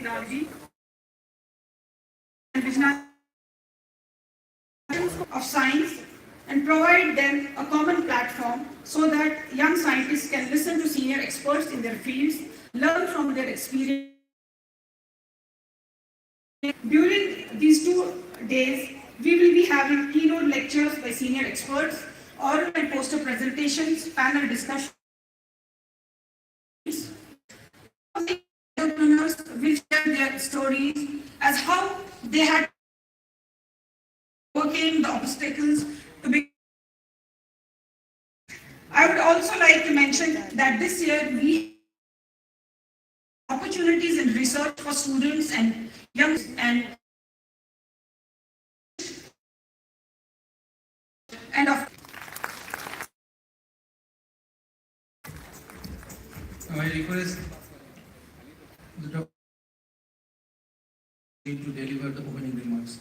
technology and vision of science and provide them a common platform so that young scientists can listen to senior experts in their fields, learn from their experience. During these 2 days, we will be having keynote lectures by senior experts, oral and poster presentations, panel discussions. Entrepreneurs will share their stories as how they had overcame the obstacles to be. I would also like to mention that this year we have opportunities in research for students and young and of I request the doctor to deliver the opening remarks.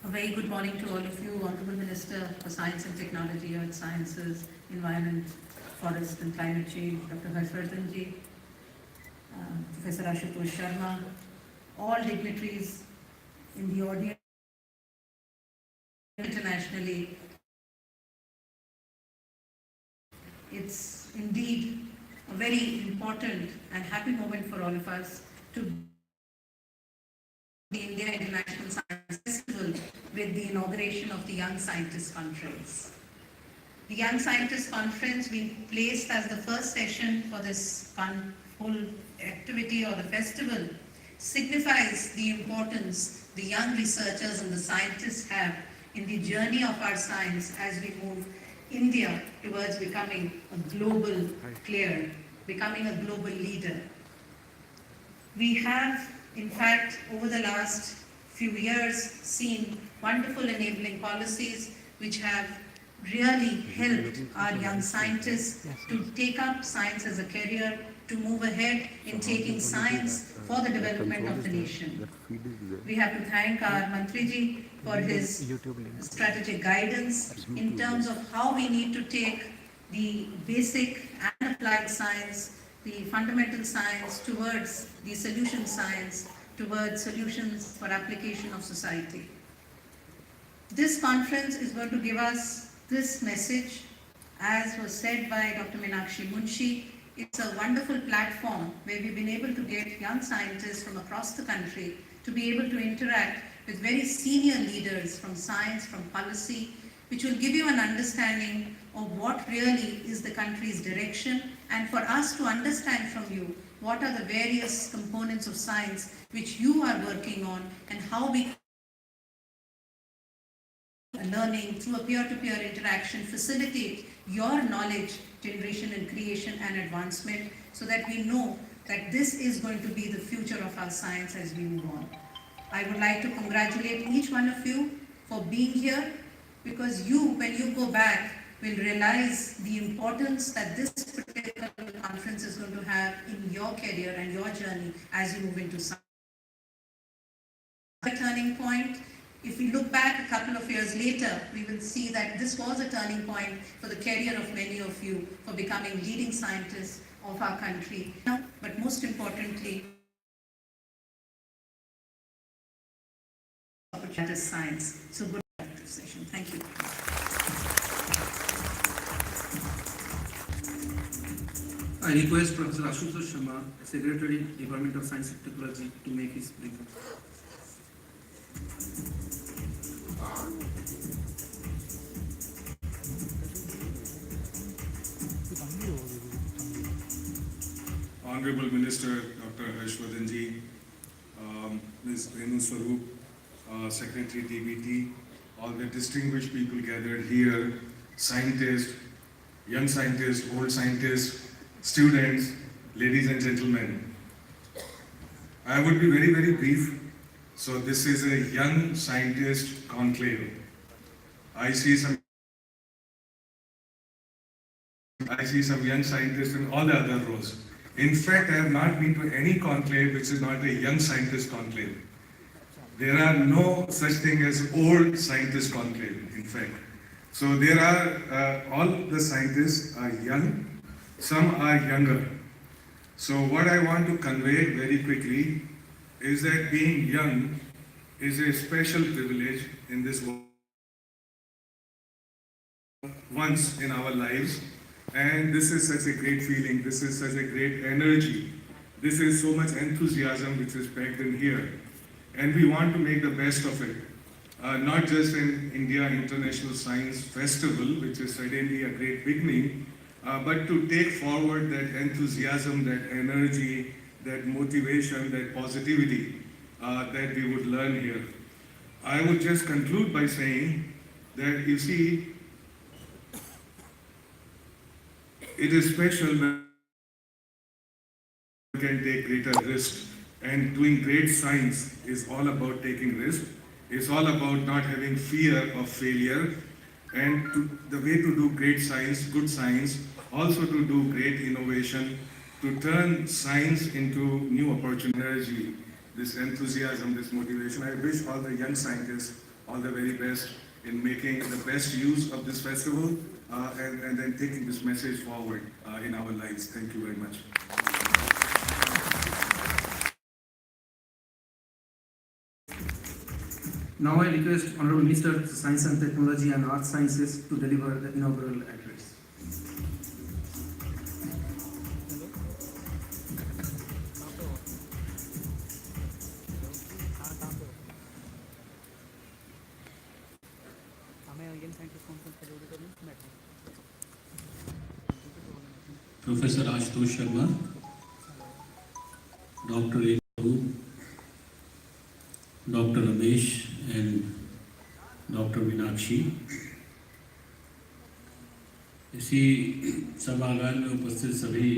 A very good morning to all of you, Honorable Minister for Science and Technology, Earth Sciences, Environment, Forest and Climate Change, Dr. Harshvardhan ji, Professor Ashutosh Sharma, all dignitaries in the audience internationally. It's indeed a very important and happy moment for all of us to the India International Science Festival with the inauguration of the Young Scientist Conference. The Young Scientist Conference being placed as the first session for this whole activity or the festival signifies the importance the young researchers and the scientists have in the journey of our science as we move India towards becoming a global player, becoming a global leader. We have, in fact, over the last few years, seen wonderful enabling policies which have really helped our young scientists to take up science as a career, to move ahead in taking science for the development of the nation. We have to thank our Mantriji for his strategic guidance in terms of how we need to take the basic and applied science, the fundamental science towards the solution science, towards solutions for application of society. This conference is going to give us this message, as was said by Dr. Meenakshi Munshi. It's a wonderful platform where we've been able to get young scientists from across the country to be able to interact with very senior leaders from science, from policy, which will give you an understanding of what really is the country's direction, and for us to understand from you what are the various components of science which you are working on and how we learning through a peer-to-peer interaction facilitate your knowledge generation and creation and advancement so that we know that this is going to be the future of our science as we move on. I would like to congratulate each one of you for being here, because you, when you go back, will realize the importance that this particular conference is going to have in your career and your journey as you move into science. A turning point. If we look back a couple of years later, we will see that this was a turning point for the career of many of you for becoming leading scientists of our country. But most importantly, that is science. So good session. Thank you. I request Professor Ashutosh Sharma, Secretary, Department of Science and Technology, to make his brief. Honorable Minister Dr. Harshvardhan ji, Ms. Renu Swarup, Secretary DBT, all the distinguished people gathered here, scientists, young scientists, old scientists, students, ladies and gentlemen. I would be very, very brief. So this is a young scientist conclave. I see some young scientists in all the other rows. In fact, I have not been to any conclave which is not a young scientist conclave. There are no such thing as old scientist conclave, in fact. So there are, all the scientists are young, some are younger. So what I want to convey very quickly is that being young is a special privilege in this world once in our lives. And this is such a great feeling, this is such a great energy, this is so much enthusiasm which is packed in here. And we want to make the best of it. Not just in India International Science Festival, which is certainly a great beginning, but to take forward that enthusiasm, that energy, that motivation, that positivity that we would learn here. I would just conclude by saying that, you see, it is special when you can take greater risks. And doing great science is all about taking risks. It's all about not having fear of failure. And the way to do great science, good science, also to do great innovation, to turn science into new opportunity, this enthusiasm, this motivation. I wish all the young scientists all the very best in making the best use of this festival and then taking this message forward in our lives. Thank you very much. Now I request Honorable Minister of Science and Technology and Earth Sciences to deliver the inaugural address. Professor Ashutosh Sharma, Dr. Iisf, Dr. Ramesh and Dr. Meenakshi, इसी सभागार में उपस्थित सभी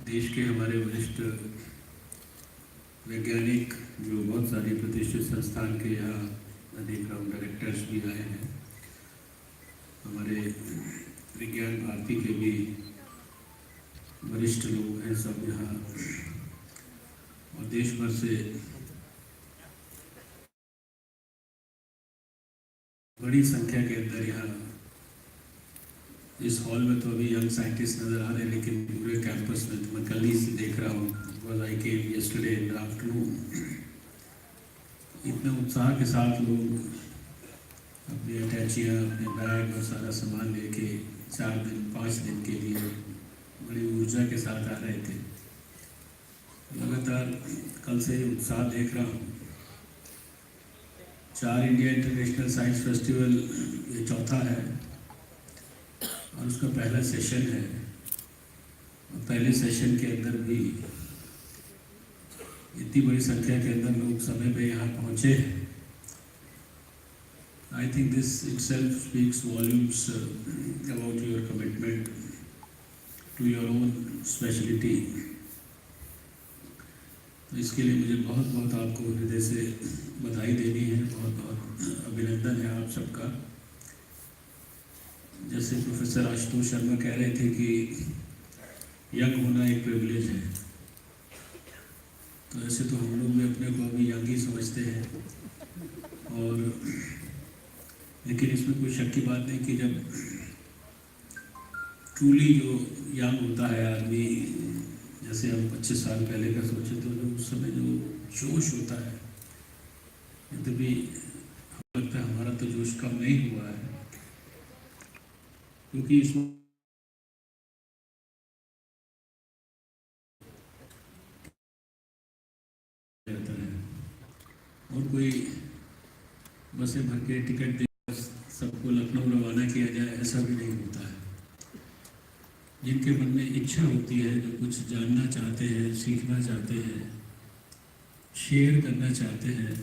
देश के हमारे वरिष्ठ वैज्ञानिक जो बहुत सारी प्रतिष्ठित संस्थान के यहाँ अनेक डायरेक्टर्स भी आए हैं, हमारे विज्ञान भारती के भी वरिष्ठ लोग हैं सब यहाँ, और देश भर से बड़ी संख्या के अंदर यहाँ इस हॉल में तो अभी यंग साइंटिस्ट नज़र आ रहे हैं, लेकिन पूरे कैंपस में तो मैं कल ही से देख रहा हूँ, because I came yesterday in the afternoon, इतने उत्साह के साथ लोग अपनी अटैचियाँ, अपने बैग और सारा सामान लेके 4 दिन 5 दिन के लिए बड़ी ऊर्जा के साथ आ रहे थे। लगातार कल से उत्साह देख रहा हूँ। 4 इंडिया इंटरनेशनल साइंस फेस्टिवल ये चौथा है और उसका पहला सेशन है, और पहले सेशन के अंदर भी इतनी बड़ी संख्या के अंदर लोग समय पे यहाँ पहुँचे। I think this itself speaks volumes about your commitment to your own specialty. तो इसके लिए मुझे बहुत बहुत आपको हृदय से बधाई देनी है, बहुत बहुत अभिनंदन है आप सबका। जैसे प्रोफेसर आशुतोष शर्मा कह रहे थे कि यंग होना एक प्रिविलेज है, तो ऐसे तो हम लोग भी अपने को अभी यंग ही समझते हैं, और लेकिन इसमें कोई शक की बात नहीं कि जब ट्रूली जो यंग होता है आदमी, जैसे हम 25 साल पहले का सोचे तो जो उस समय जो जोश होता है, यद्यपि लगता है हमारा तो जोश कम नहीं हुआ है, क्योंकि इसमें रहता है और कोई बसें भर के टिकट दे सबको लखनऊ रवाना किया जाए, ऐसा भी नहीं होता है। जिनके मन में इच्छा होती है, जो कुछ जानना चाहते हैं, सीखना चाहते हैं, शेयर करना चाहते हैं,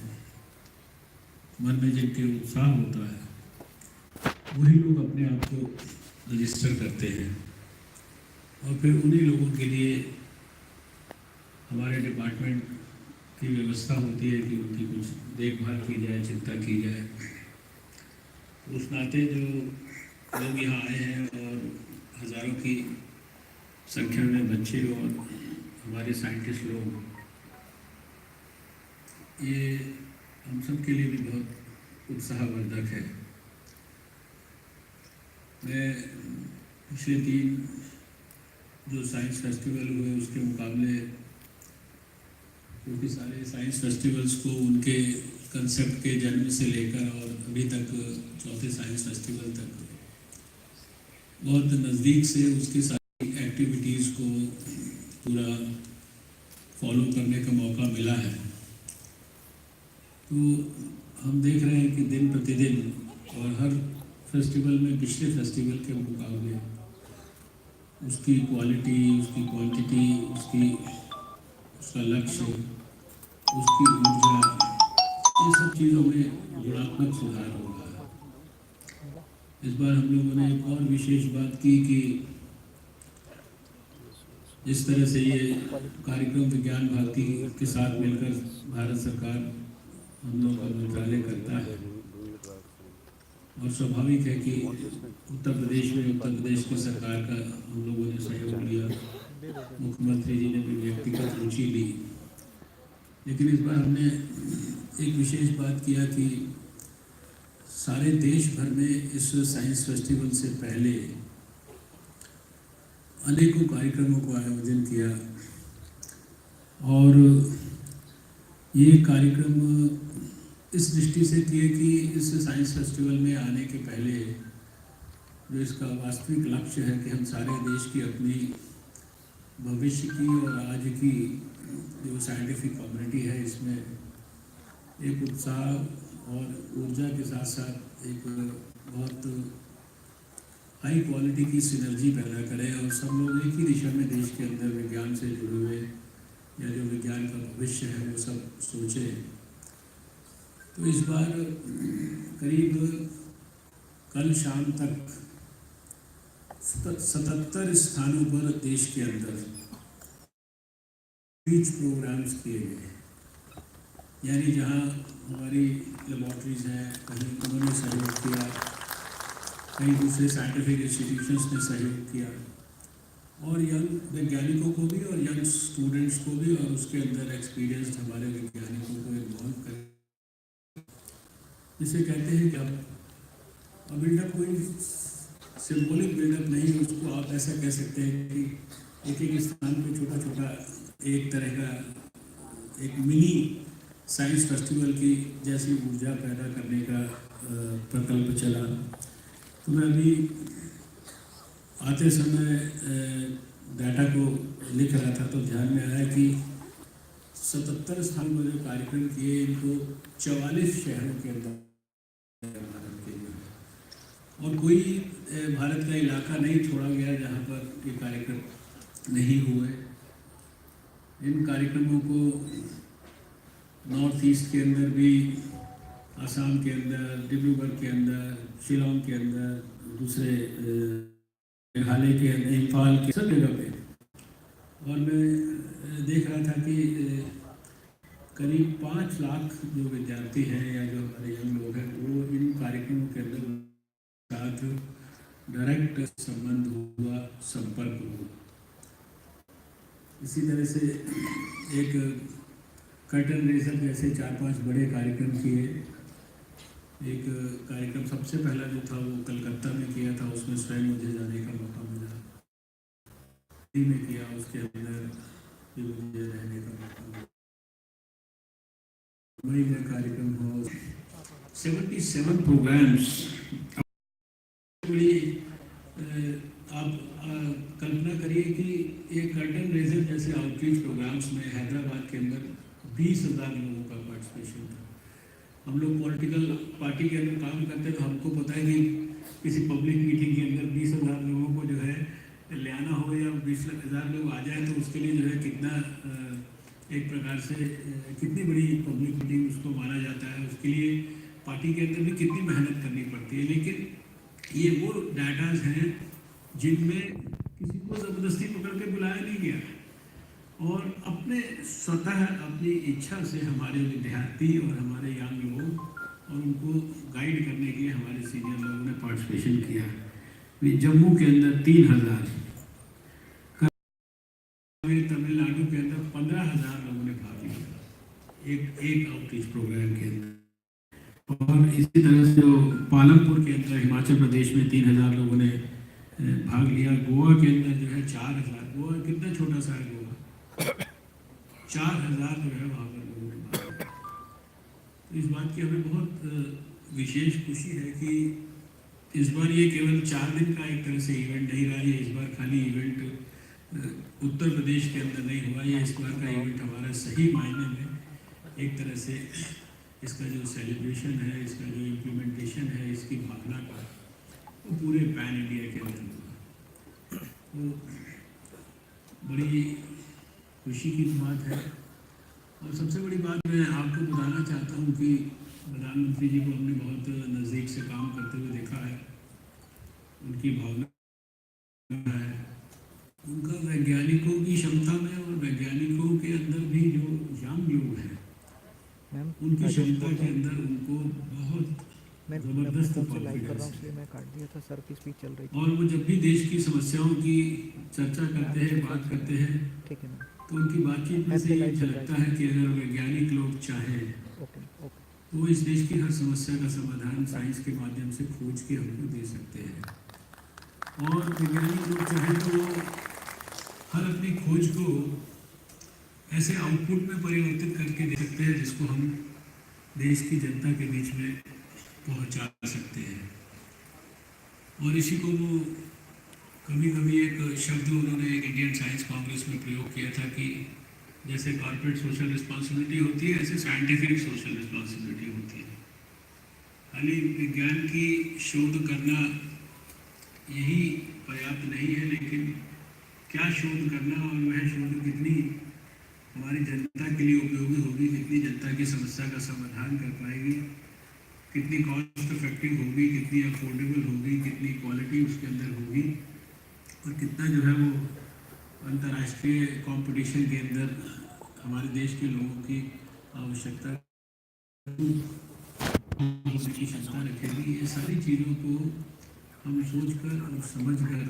मन में जिनके उत्साह होता है, वही लोग अपने आप को रजिस्टर करते हैं, और फिर उन्हीं लोगों के लिए हमारे डिपार्टमेंट की व्यवस्था होती है कि उनकी कुछ देखभाल की जाए, चिंता की जाए। उस नाते जो लोग यहाँ आए हैं और हज़ारों की संख्या में बच्चे और हमारे साइंटिस्ट लोग ये हम सब के लिए भी बहुत उत्साहवर्धक है। मैं पिछले 3 जो साइंस फेस्टिवल हुए उसके मुकाबले, क्योंकि सारे साइंस फेस्टिवल्स को उनके कंसेप्ट के जन्म से लेकर और अभी तक चौथे साइंस फेस्टिवल तक बहुत नज़दीक से उसकी सारी एक्टिविटीज़ को पूरा फॉलो करने का मौका मिला है। तो हम देख रहे हैं कि दिन प्रतिदिन और हर फेस्टिवल में पिछले फेस्टिवल के मुकाबले उसकी क्वालिटी, उसकी क्वांटिटी, उसका लक्ष्य, उसकी ऊर्जा, ये सब चीज़ों में गुणात्मक सुधार हो रहा है। इस बार हम लोगों ने एक और विशेष बात की कि जिस तरह से ये कार्यक्रम विज्ञान भारती के साथ मिलकर भारत सरकार हम लोग का मंत्रालय करता है, और स्वाभाविक है कि उत्तर प्रदेश की सरकार का हम लोगों ने सहयोग लिया, मुख्यमंत्री जी ने भी व्यक्तिगत रुचि ली। लेकिन इस बार हमने एक विशेष बात किया कि सारे देश भर में इस साइंस फेस्टिवल से पहले अनेकों कार्यक्रमों को आयोजन किया, और ये कार्यक्रम इस दृष्टि से किए कि इस साइंस फेस्टिवल में आने के पहले जो इसका वास्तविक लक्ष्य है कि हम सारे देश की अपनी भविष्य की और आज की जो साइंटिफिक कम्युनिटी है इसमें एक उत्साह और ऊर्जा के साथ साथ एक बहुत हाई क्वालिटी की सिनर्जी पैदा करें और सब लोग एक ही दिशा में देश के अंदर विज्ञान से जुड़े हुए या जो विज्ञान का भविष्य है वो सब सोचें। तो इस बार करीब कल शाम तक 77 स्थानों पर देश के अंदर स्पीच प्रोग्राम्स किए गए, यानी जहां हमारी लेबॉर्ट्रीज हैं, कहीं उन्होंने सहयोग किया, कहीं दूसरे साइंटिफिक इंस्टीट्यूशंस ने सहयोग किया, और यंग वैज्ञानिकों को भी और यंग स्टूडेंट्स को भी और उसके अंदर एक्सपीरियंस्ड हमारे वैज्ञानिकों को इन्वॉल्व करें। जिसे कहते हैं कि अब बिल्डअप कोई सिंबॉलिक बिल्डअप नहीं, उसको आप ऐसा कह सकते हैं कि एक स्थान पे छोटा छोटा एक तरह का एक मिनी साइंस फेस्टिवल की जैसी ऊर्जा पैदा करने का प्रकल्प चला। तो मैं अभी आते समय डाटा को लिख रहा था तो ध्यान में आया कि 77 स्थानों में जो कार्यक्रम किए इनको 44 शहरों के अंदर भारत के लिए, और कोई भारत का इलाका नहीं छोड़ा गया जहाँ पर ये कार्यक्रम नहीं हुए। इन कार्यक्रमों को नॉर्थ ईस्ट के अंदर भी, आसाम के अंदर, डिब्रूगढ़ के अंदर, शिलोंग के अंदर, दूसरे मेघालय के अंदर, इम्फाल के सब जगह पे, और मैं देख रहा था कि करीब 5 लाख जो विद्यार्थी हैं या जो हमारे यंग लोग हैं वो इन कार्यक्रमों के अंदर साथ डायरेक्ट संबंध हुआ, संपर्क हुआ। इसी तरह से एक कर्टन रेजर जैसे 4-5 बड़े कार्यक्रम किए। एक कार्यक्रम सबसे पहला जो था वो कलकत्ता में किया था, उसमें स्वयं मुझे जाने का मौका मिला। दिल्ली में किया, उसके अंदर भी मुझे रहने का मौका मिला। मुंबई में कार्यक्रम हो, 77 प्रोग्राम्स। बड़ी आप कल्पना करिए कि एक कर्टन रेजर जैसे आउटरीच प्रोग्राम्स में हैदराबाद के अंदर 20,000 लोगों का पार्टिसिपेशन था। हम लोग पॉलिटिकल पार्टी के अंदर काम करते हैं तो हमको पता है कि किसी पब्लिक मीटिंग के अंदर 20,000 लोगों को जो है ले आना हो या 20,000 लोग आ जाए तो उसके लिए जो है कितना एक प्रकार से कितनी बड़ी पब्लिक मीटिंग उसको माना जाता है, उसके लिए पार्टी के अंदर भी कितनी मेहनत करनी पड़ती है। लेकिन ये वो डाटाज हैं जिनमें किसी को ज़बरदस्ती पकड़ के बुलाया नहीं गया और अपने स्वतः अपनी इच्छा से हमारे विद्यार्थी और हमारे यंग लोग और उनको गाइड करने के लिए हमारे सीनियर लोगों ने पार्टिसिपेशन किया। जम्मू के अंदर 3,000, तमिलनाडु के अंदर 15,000 लोगों ने भाग लिया। एक आउटरीच प्रोग्राम के अंदर। और इसी तरह से जो पालमपुर के अंदर हिमाचल प्रदेश में 3,000 लोगों ने भाग लिया। गोवा के अंदर जो है 4,000, गोवा कितना छोटा सा है गोवा, 4,000 जो है वहाँ पर लोगों ने भाग लिया। तो इस बात की हमें बहुत विशेष खुशी है कि इस बार ये केवल 4 दिन का एक तरह से इवेंट नहीं रहा। ये इस बार खाली इवेंट उत्तर प्रदेश के अंदर नहीं हुआ। ये इस बार का इवेंट हमारा सही मायने में एक तरह से इसका जो सेलिब्रेशन है, इसका जो इम्प्लीमेंटेशन है, इसकी भावना का, वो पूरे पैन इंडिया के अंदर हुआ। तो बड़ी खुशी की बात है। और सबसे बड़ी बात मैं आपको बताना चाहता हूँ कि प्रधानमंत्री जी को हमने बहुत नज़दीक से काम करते हुए देखा है। उनकी भावना है, उनका वैज्ञानिकों की क्षमता में और वैज्ञानिकों के अंदर भी जो यंग लोग हैं उनकी क्षमता के अंदर उनको बहुत जबरदस्त कॉन्फिडेंस है। मैं काट दिया था, सर की स्पीच चल रही थी। और वो जब भी देश की समस्याओं की चर्चा करते हैं, बात करते हैं, ठीक है मैम, तो उनकी बातचीत में से ये झलकता है कि अगर वैज्ञानिक लोग चाहें ओके ओके। तो वो इस देश की हर समस्या का समाधान साइंस के माध्यम से खोज के हमको दे सकते हैं। और वैज्ञानिक लोग चाहें तो वो हर अपनी खोज को ऐसे आउटपुट में परिवर्तित करके दे सकते हैं जिसको हम देश की जनता के बीच में पहुंचा सकते हैं। और इसी को वो कभी कभी एक शब्द उन्होंने इंडियन साइंस कांग्रेस में प्रयोग किया था कि जैसे कॉर्पोरेट सोशल रिस्पॉन्सिबिलिटी होती है, ऐसे साइंटिफिक सोशल रिस्पॉन्सिबिलिटी होती है। खाली विज्ञान की शोध करना यही पर्याप्त नहीं है, लेकिन क्या शोध करना और वह शोध कितनी हमारी जनता के लिए उपयोगी होगी, कितनी जनता की समस्या का समाधान कर पाएगी, कितनी कॉस्ट इफेक्टिव होगी, कितनी अफोर्डेबल होगी, कितनी क्वालिटी उसके अंदर होगी, और कितना जो है वो अंतर्राष्ट्रीय कंपटीशन के अंदर हमारे देश के लोगों की आवश्यकता की क्षमता रखेगी। ये सारी चीज़ों को हम सोचकर और समझकर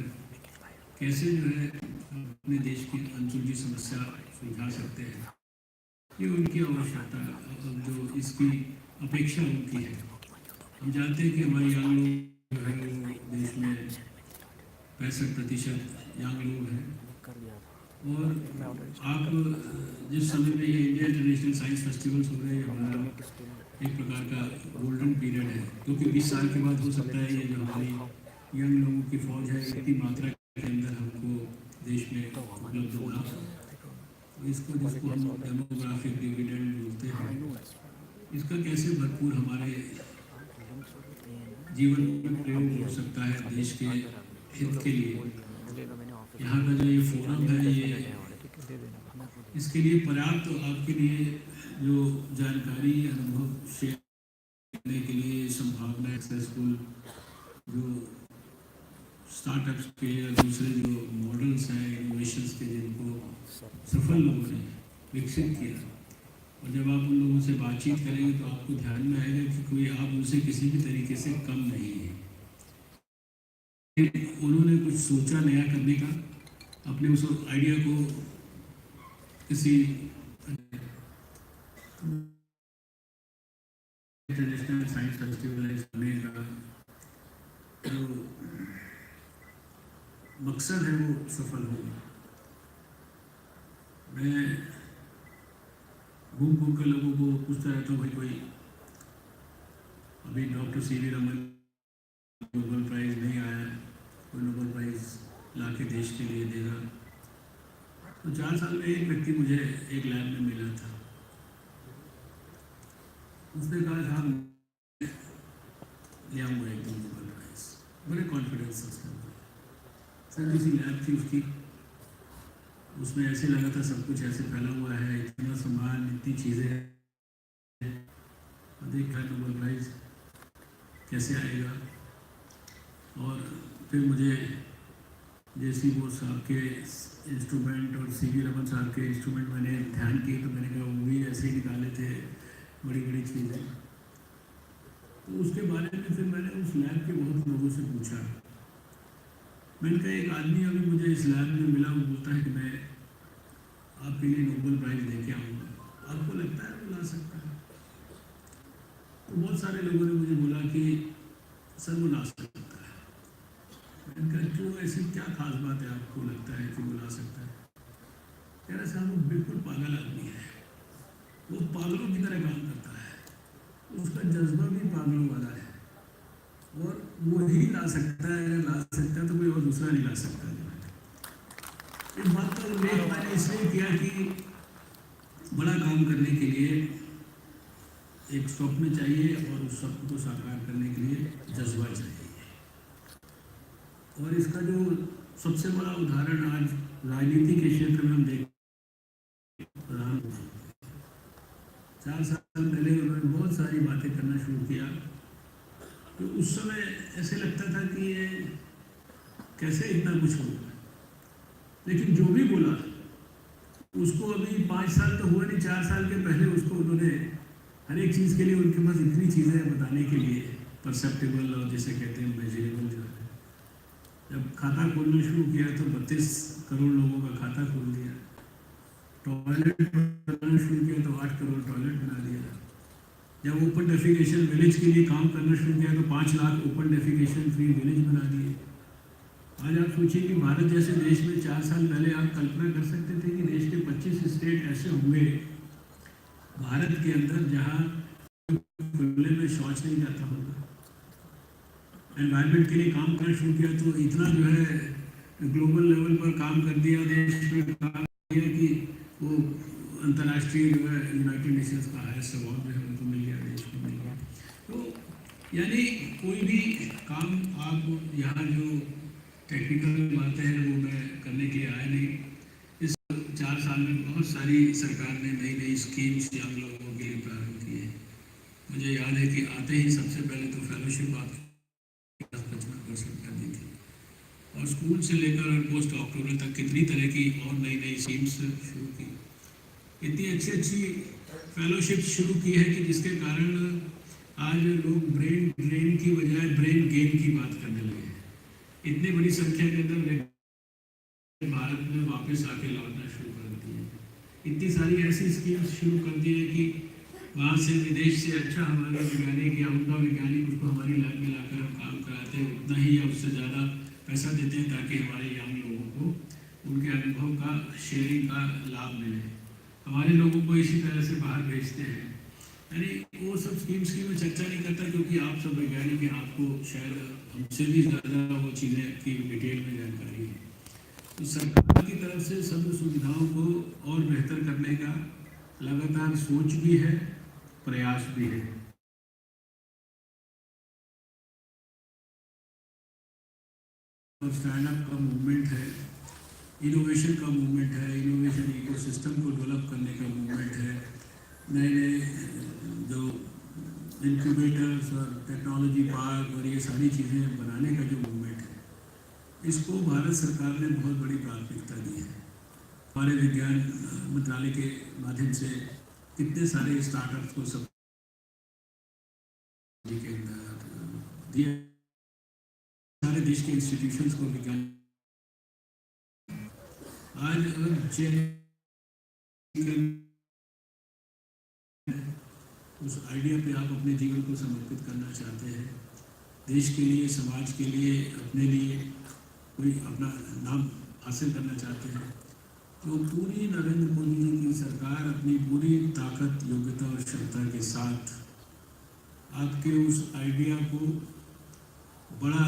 कैसे जो है अपने देश की अनसुलझी समस्या सुलझा सकते हैं, ये उनकी आवश्यकता जो इसकी अपेक्षा उनकी है। हम जानते हैं कि हमारे यंग लोग जो है वो देश में 65% यंग लोग हैं। और आप जिस समय में ये इंडिया इंटरनेशनल साइंस फेस्टिवल्स हो रहे हैं, हमारा एक प्रकार का गोल्डन पीरियड है, क्योंकि 20 साल के बाद हो सकता है ये जो हमारी यंग लोगों की फौज है इतनी मात्रा के अंदर हमको देश में उपलब्ध होना। तो इसको जिसको हम डेमोग्राफिक डिविडेंड बोलते हैं, इसका कैसे भरपूर हमारे जीवन में प्रयोग हो सकता है देश के हित के लिए। यहाँ का जो ये फोरम है, ये इसके लिए पर्याप्त आपके लिए जो जानकारी अनुभव शेयर करने के लिए संभावना सक्सेसफुल जो स्टार्टअप्स के या दूसरे जो मॉडल्स हैं इनोवेशंस के, जिनको सफल लोगों ने विकसित किया, और जब आप उन लोगों से बातचीत करेंगे तो आपको ध्यान में आएगा कि कोई आप उनसे किसी भी तरीके से कम नहीं है। उन्होंने कुछ सोचा नया करने का, अपने उस आइडिया को किसी इंटरनेशनल साइंस फेस्टिवल करने का जो मकसद है वो सफल होगा। मैं घूम घूम कर लोगों को पूछता रहता हूँ, भाई कोई अभी doctor CV Raman Nobel prize नहीं आया, कोई नोबेल प्राइज लाके देश के लिए देगा। तो 4 साल में एक व्यक्ति मुझे एक लैब में मिला था, उसने कहा था ले आऊँगा एक दिन नोबेल प्राइज, बड़े कॉन्फिडेंस से उसने बोला। सर किसी लैब थी उसकी, उसमें ऐसे लगा था सब कुछ ऐसे फैला हुआ है, इतना सामान, इतनी चीज़ें हैं, और देखा नोबेल प्राइज कैसे आएगा। और फिर मुझे जैसी वो साहब के इंस्ट्रूमेंट और सीवी रमन साहब के इंस्ट्रूमेंट मैंने ध्यान किए, तो मैंने कहा वो भी ऐसे ही निकाले थे बड़ी बड़ी चीज़ें। तो उसके बारे में फिर मैंने उस लैब के बहुत लोगों से पूछा। मैंने कहा एक आदमी अभी मुझे इस लैब में मिला, वो बोलता है कि मैं आपके लिए नोबेल प्राइज़ लेके आऊँगा, आपको लगता है वो ला बहुत सारे लोगों ने मुझे बोला कि सर वो ला सकता है। मैंने कहा क्यों, ऐसी क्या खास बात है आपको लगता है कि वो ला सकता है? कह रहे साहब वो बिल्कुल पागल आदमी है, वो पागलों की तरह काम करता है, उसका जज्बा भी पागलों वाला है और वो ही ला सकता है, अगर ला सकता है तो कोई और दूसरा नहीं ला सकता। इस बात का उल्लेख मैंने इसलिए किया कि बड़ा काम करने के लिए एक स्वप्न चाहिए और उस स्वप्न को साकार करने के लिए जज्बा चाहिए। और इसका जो सबसे बड़ा उदाहरण आज राजनीति के क्षेत्र में हम देख, प्रधानमंत्री 4 साल पहले उन्होंने बहुत सारी बातें करना शुरू किया, तो उस समय ऐसे लगता था कि ये कैसे इतना कुछ होगा, लेकिन जो भी बोला उसको अभी 5 साल तो हुआ नहीं, 4 साल के पहले उसको उन्होंने हर एक चीज़ के लिए उनके पास इतनी चीज़ें बताने के लिए परसेप्टेबल और जिसे कहते हैं मेजरेबल जो है। जब खाता खोलना शुरू किया तो 32 करोड़ लोगों का खाता खोल दिया, टॉयलेट बनाना शुरू किया तो 8 करोड़ टॉयलेट बना दिया, जब ओपन डेफिकेशन विलेज के लिए काम करना शुरू किया तो 5 lakh open defecation free village बना दिए। आज आप सोचिए कि भारत जैसे देश में 4 साल पहले आप कल्पना कर सकते थे कि देश के 25 स्टेट ऐसे होंगे भारत के अंदर जहां खुले में शौच नहीं जाता होगा। एनवायरनमेंट के लिए काम करना शुरू किया तो इतना जो है ग्लोबल लेवल पर काम कर दिया, देश में काम किया कि वो अंतर्राष्ट्रीय जो है यूनाइटेड नेशंस का हाईएस्ट अवार्ड जो है उनको मिल गया, देश को मिल गया। तो यानी कोई भी काम आप यहाँ जो टेक्निकल बातें हैं वो मैं करने के लिए आया नहीं। इस 4 साल में बहुत सारी सरकार ने नई नई स्कीम्स यंग लोगों के लिए प्रारंभ की है। मुझे याद है कि आते ही सबसे पहले तो फेलोशिप आपके 55% कर दी थी, और स्कूल से लेकर और पोस्ट डॉक्टोरल तक कितनी तरह की और नई नई स्कीम्स शुरू की, इतनी अच्छी अच्छी फेलोशिप शुरू की है कि जिसके कारण आज लोग ब्रेन ड्रेन की बजाय ब्रेन गेन की बात करने लगे हैं। इतनी बड़ी संख्या के अंदर भारत में वापस आके लौटना शुरू कर दी है। इतनी सारी ऐसी स्कीम्स शुरू कर दी है कि वहाँ से विदेश से अच्छा हमारे वैज्ञानिक या उनका वैज्ञानिक उसको हमारी लैब में लाकर हम काम कराते हैं, उतना ही या उससे ज़्यादा पैसा देते हैं ताकि हमारे यंग लोगों को उनके अनुभव का शेयरिंग का लाभ मिले। हमारे लोगों को इसी तरह से बाहर भेजते हैं। यानी वो सब स्कीम्स की मैं चर्चा नहीं करता क्योंकि आप सब वैज्ञानिक हैं, आपको शायद हमसे भी ज़्यादा वो चीज़ें की डिटेल में जानकारी है। तो सरकार की तरफ से सब सुविधाओं को और बेहतर करने का लगातार सोच भी है, प्रयास भी है। और स्टैंड अप का मूवमेंट है, इनोवेशन का मूवमेंट है, इनोवेशन इकोसिस्टम को डेवलप करने का मूवमेंट है, नए नए जो इंक्यूबेटर्स और टेक्नोलॉजी पार्क और ये सारी चीज़ें बनाने का जो मूवमेंट है, इसको भारत सरकार ने बहुत बड़ी प्राथमिकता दी है। हमारे विज्ञान मंत्रालय के माध्यम से कितने सारे स्टार्टअप्स को सब के अंदर दिया, सारे देश के इंस्टीट्यूशंस को विज्ञान आज उस आइडिया पे आप अपने जीवन को समर्पित करना चाहते हैं, देश के लिए, समाज के लिए, अपने लिए कोई अपना नाम हासिल करना चाहते हैं, तो पूरी नरेंद्र मोदी जी की सरकार अपनी पूरी ताकत, योग्यता और क्षमता के साथ आपके उस आइडिया को बड़ा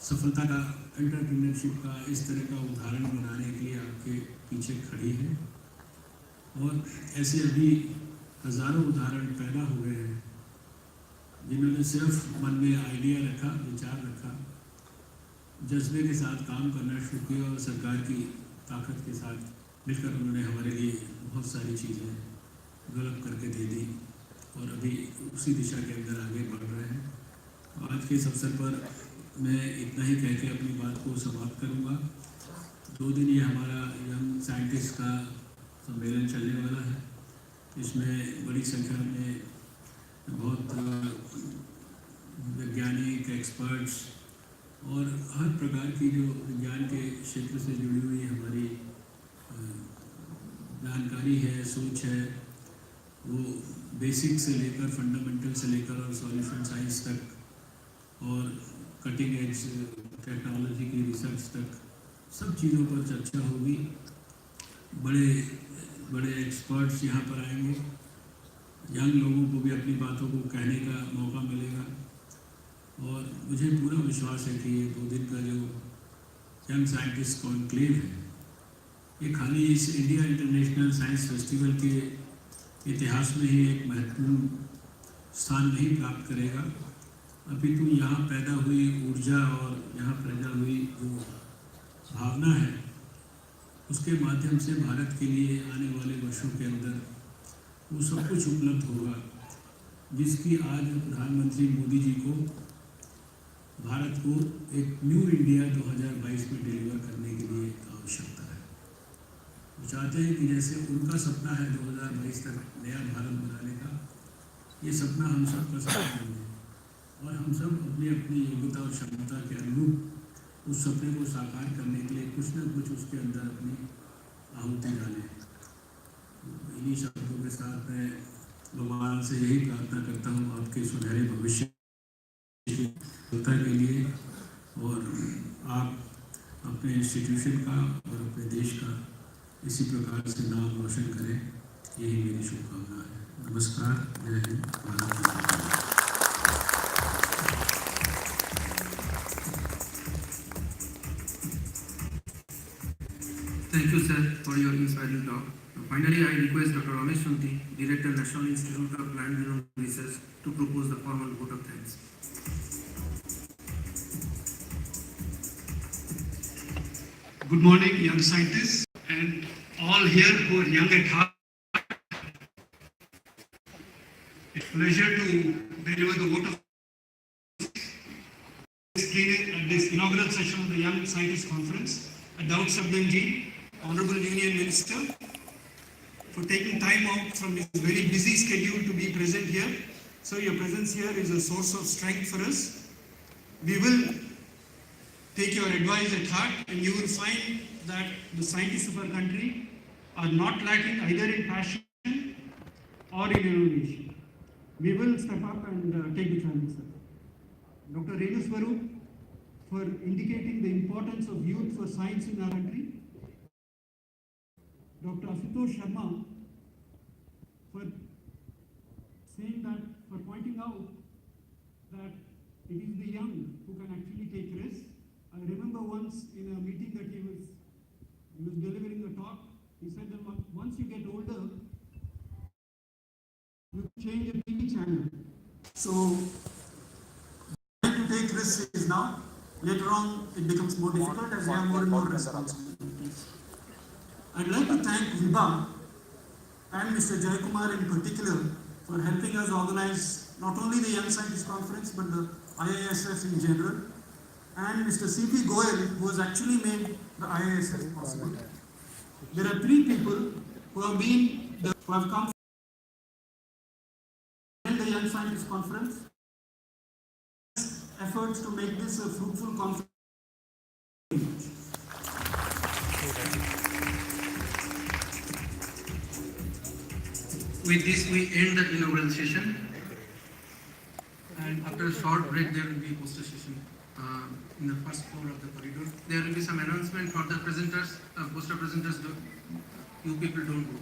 सफलता का, एंटरप्रेन्योरशिप का इस तरह का उदाहरण बनाने के लिए आपके पीछे खड़ी है। और ऐसे अभी हज़ारों उदाहरण पैदा हुए हैं जिन्होंने सिर्फ मन में आइडिया रखा, विचार रखा, जज्बे के साथ काम करना शुरू किया और सरकार की ताकत के साथ मिलकर उन्होंने हमारे लिए बहुत सारी चीज़ें डेवलप करके दे दी और अभी उसी दिशा के अंदर आगे बढ़ रहे हैं। आज के इस अवसर पर मैं इतना ही कह के अपनी बात को समाप्त करूंगा। 2 दिन ये हमारा यंग साइंटिस्ट का सम्मेलन चलने वाला है। इसमें बड़ी संख्या में बहुत वैज्ञानिक, एक्सपर्ट्स और हर प्रकार की जो विज्ञान के क्षेत्र से जुड़ी हुई हमारी जानकारी है, सोच है, वो बेसिक से लेकर फंडामेंटल से लेकर और सॉल्यूशन साइंस तक और कटिंग एज टेक्नोलॉजी की रिसर्च तक सब चीज़ों पर चर्चा होगी। बड़े बड़े एक्सपर्ट्स यहाँ पर आएंगे, यंग लोगों को भी अपनी बातों को कहने का मौका मिलेगा और मुझे पूरा विश्वास है कि ये 2 दिन का जो यंग साइंटिस्ट कॉन्क्लेव है ये खाली इस इंडिया इंटरनेशनल साइंस फेस्टिवल के इतिहास में ही एक महत्वपूर्ण स्थान नहीं प्राप्त करेगा, अपितु यहाँ पैदा हुई ऊर्जा और यहाँ पैदा हुई जो भावना है उसके माध्यम से भारत के लिए आने वाले वर्षों के अंदर वो सब कुछ उपलब्ध होगा जिसकी आज प्रधानमंत्री मोदी जी को भारत को एक न्यू इंडिया 2022 में डिलीवर करने के लिए आवश्यकता है। वो चाहते हैं कि जैसे उनका सपना है 2022 तक नया भारत बनाने का, ये सपना हम सब का सपना है और हम सब अपनी अपनी योग्यता और क्षमता के अनुरूप उस सपने को साकार करने के लिए कुछ न कुछ उसके अंदर अपनी आहुति डालें। इन्हीं शब्दों के साथ मैं भगवान से यही प्रार्थना करता हूँ आपके सुनहरे भविष्य के लिए और आप अपने इंस्टीट्यूशन का और अपने देश का इसी प्रकार से नाम रोशन करें, यही मेरी शुभकामना है। नमस्कार, जय हिंद, भारत माता की। Thank you, sir, for your inspiring talk. Finally, I request Dr. Ramesh Shanti, Director, National Institute of Plant Genome Research, to propose the formal vote of thanks. Good morning, young scientists, and all here who are young at heart. It's a pleasure to deliver the vote of this inaugural session of the Young Scientists Conference. Daud Sabdanji, Honorable Union Minister, for taking time out from his very busy schedule to be present here. So your presence here is a source of strength for us. We will take your advice at heart and you will find that the scientists of our country are not lacking either in passion or in innovation. We will step up and take the challenge, sir. Dr. Iisf, for indicating the importance of youth for science in our country. Dr. Ashutosh Sharma, for saying that, for pointing out that it is the young who can actually take risks. I remember once in a meeting that he was delivering a talk, he said that once you get older, you change the TV channel. So, to take risks is now. Later on, it becomes more difficult as we have more and more responsibilities. I'd like to thank Viba and Mr. Jayakumar in particular for helping us organize not only the Young Scientist Conference but the IISF in general, and Mr. C.P. Goyal, who has actually made the IISF possible. There are 3 people who have come from the Young Scientist Conference. Efforts to make this a fruitful conference. With this, we end the inaugural session. And after a short break, there will be a poster session in the first floor of the corridor. There will be some announcement for the presenters, poster presenters. You people don't go.